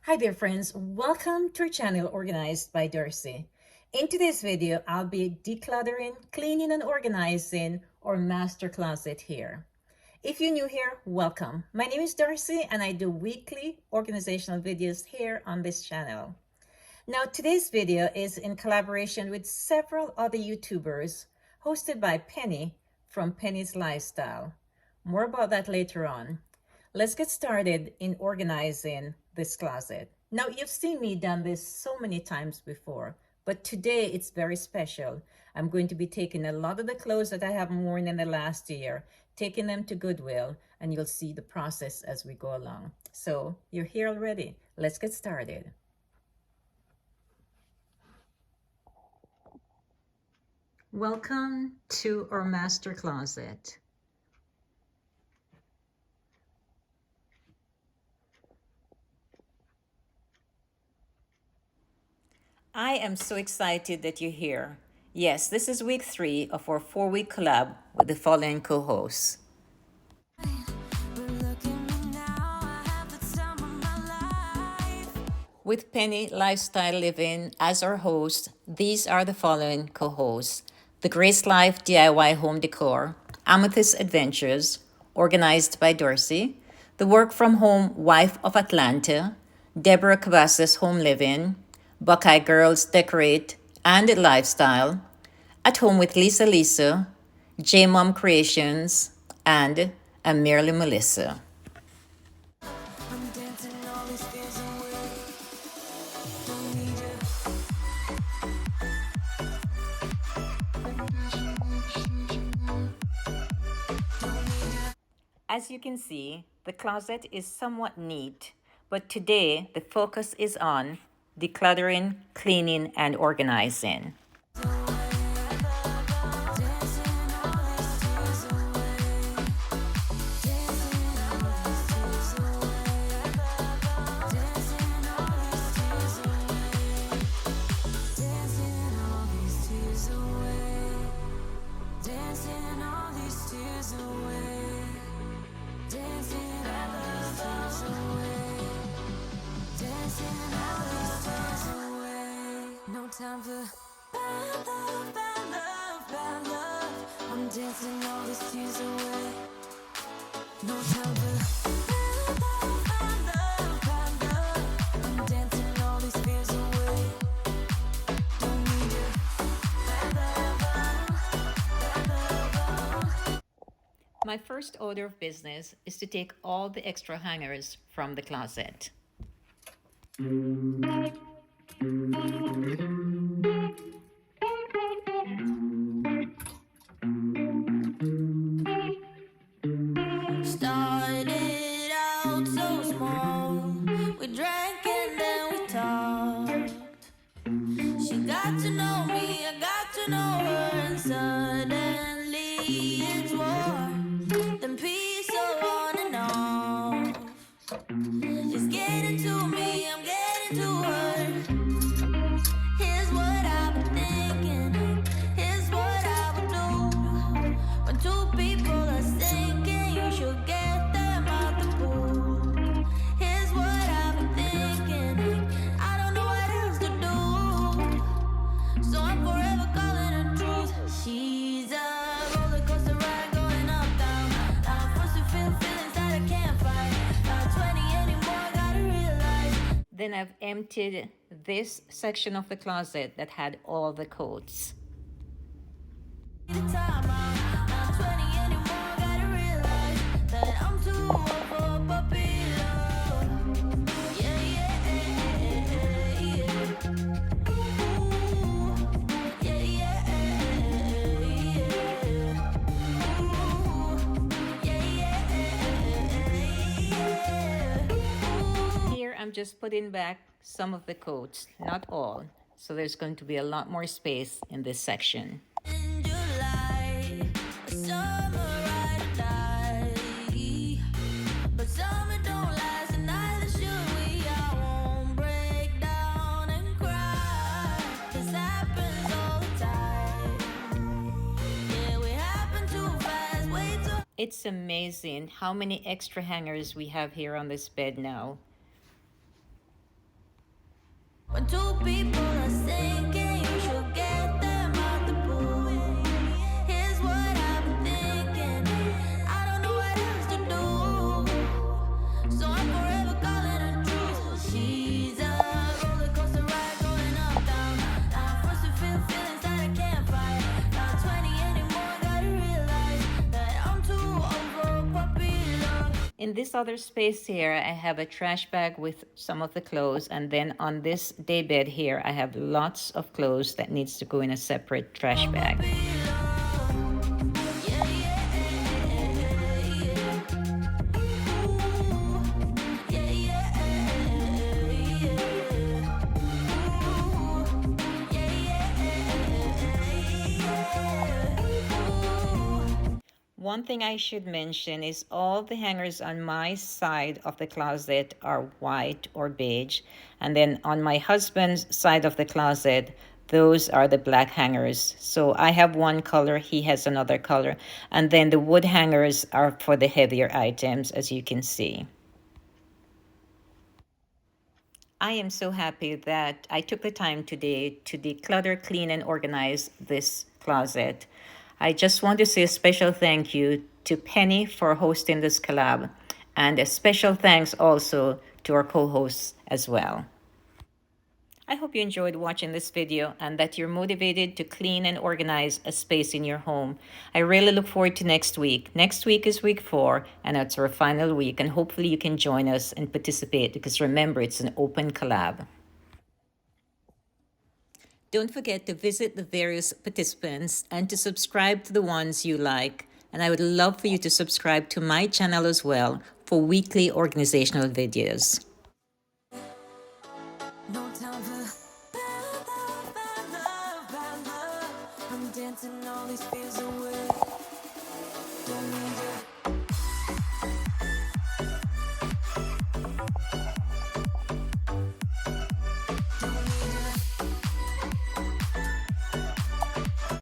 Hi there friends, welcome to our channel Organized by Darci. In today's video, I'll be decluttering, cleaning and organizing our master closet here. If you're new here, welcome. My name is Darci and I do weekly organizational videos here on this channel. Now today's video is in collaboration with several other YouTubers hosted by Penny from Penny's Lifestyle. More about that later on. Let's get started in organizing this closet. Now, you've seen me done this so many times before, but today it's very special. I'm going to be taking a lot of the clothes that I have worn in the last year, taking them to Goodwill, and you'll see the process as we go along. So you're here already. Let's get started. Welcome to our master closet. I am so excited that you're here. Yes, this is week 3 of our 4-week collab with the following co-hosts. With Penny Lifestyle Living as our host, these are the following co-hosts. The Grace Life DIY Home Decor, Amethyst Adventures, organized by Darci, the Work From Home Wife of Atlanta, Deborah Cavazos Home Living, Buckeye Girls Decorate and Lifestyle, At Home with Lisa, J Mom Creations, and I'm Merely Melissa. As you can see, the closet is somewhat neat, but today the focus is on decluttering, cleaning, and organizing. Time for bad love, bad love, bad love. I'm dancing all these tears away. No time for bad love, bad love, bad love. I'm dancing all these fears away. Don't need you. Bad love, bad love. My first order of business is to take all the extra hangers from the closet. Started out so small. We drank and then we talked. She got to know me, I got to know her, and suddenly it's war. Then peace so on and off. She's getting to me, I'm getting to her. Here's what I've been thinking. Here's what I would do. When two people are sinking, you should get them out the pool. Here's what I've been thinking. I don't know what else to do, so I'm forever calling her truth. She's a roller coaster ride going up, down. I'm forced to feel feelings that I can't fight. Not 20 anymore, gotta realize. Then I've emptied this section of the closet that had all the coats. The time I'm not 20 anymore, gotta realize that I'm too old for puppy love. Yeah, yeah, yeah. Ooh, yeah, yeah, yeah. Ooh, yeah, yeah. Here I'm just putting back some of the coats, not all, so there's going to be a lot more space in this section. In July, a summer ride or die. But summer don't last, and neither should we. I won't break down and cry. This happens all the time. Yeah, we happen too fast, way too. It's amazing how many extra hangers we have here on this bed now. When two people are sinking, you should get them out the pool. Here's what I've been thinking. I don't know what else to do, so I'm forever calling her truth. She's a roller coaster ride going up, down. Now first to feel feelings that I can't fight. Not 20 anymore, gotta realize that I'm too old for a puppy love. In this other space here, I have a trash bag with some of the clothes, and then on this day bed here, I have lots of clothes that needs to go in a separate trash bag. One thing I should mention is all the hangers on my side of the closet are white or beige. And then on my husband's side of the closet, those are the black hangers. So I have one color, he has another color. And then the wood hangers are for the heavier items, as you can see. I am so happy that I took the time today to declutter, clean, and organize this closet. I just want to say a special thank you to Penny for hosting this collab, and a special thanks also to our co-hosts as well. I hope you enjoyed watching this video and that you're motivated to clean and organize a space in your home. I really look forward to next week. Next week is week 4, and it's our final week, and hopefully you can join us and participate, because remember, it's an open collab. Don't forget to visit the various participants and to subscribe to the ones you like. And I would love for you to subscribe to my channel as well for weekly organizational videos. No time for bad love, bad love, bad love. I'm dancing all these fears away. Don't